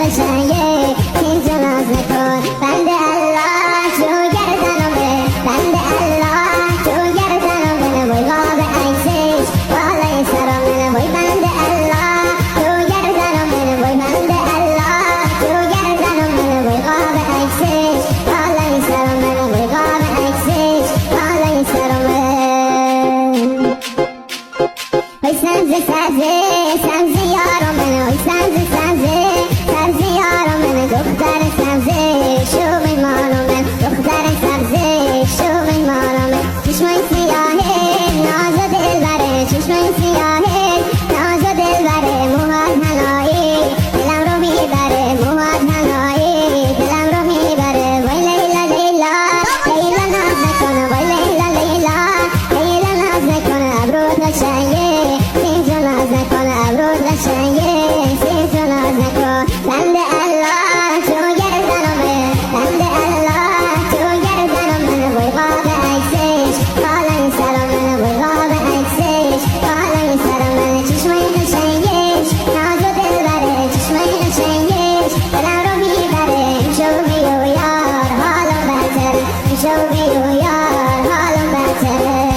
قشنگه اینجا ناز نکن بند الله تو گردنمه بند الله تو گردنمه وای قاب عکسش بالای سرمه وای بند الله تو گردنمه وای بند الله تو گردنمه وای قاب عکسش بالای سرمه وای قاب عکسش بالای سرمه وای سبزی سبزی سبزی یارو منه وای سبزی سبزی سبزی یارو منه دختر سبزی شو میمانو من دختر سبزی شو میمانو من چشمای سیاهه ناز و دلبره چشمای سیاهه ناز و دلبره موهات هنایی دلم رو میبره موهات هنایی دلم رو میبره وای لیلا لیلا لیلا ناز نکنه وای لیلا لیلا لیلا ناز نکنه ابروت قشنگه اینجا ناز نکنه ابروت قشنگه اینجا ناز نکن بند الله تو گردنمه بند الله تو گردنمه وای قاب عکسش بالای سرمه وای قاب عکسش بالای سرمه چشمای قشنگش ناز و دلبره چشمای قشنگش دلم رو میبره شو بیو یار حالم بهتره شو بیو یار حالم بهتره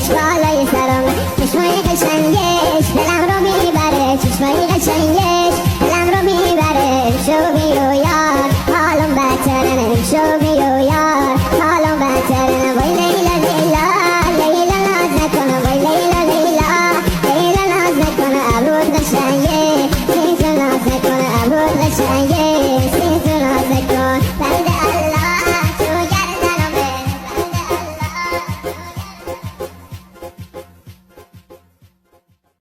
Try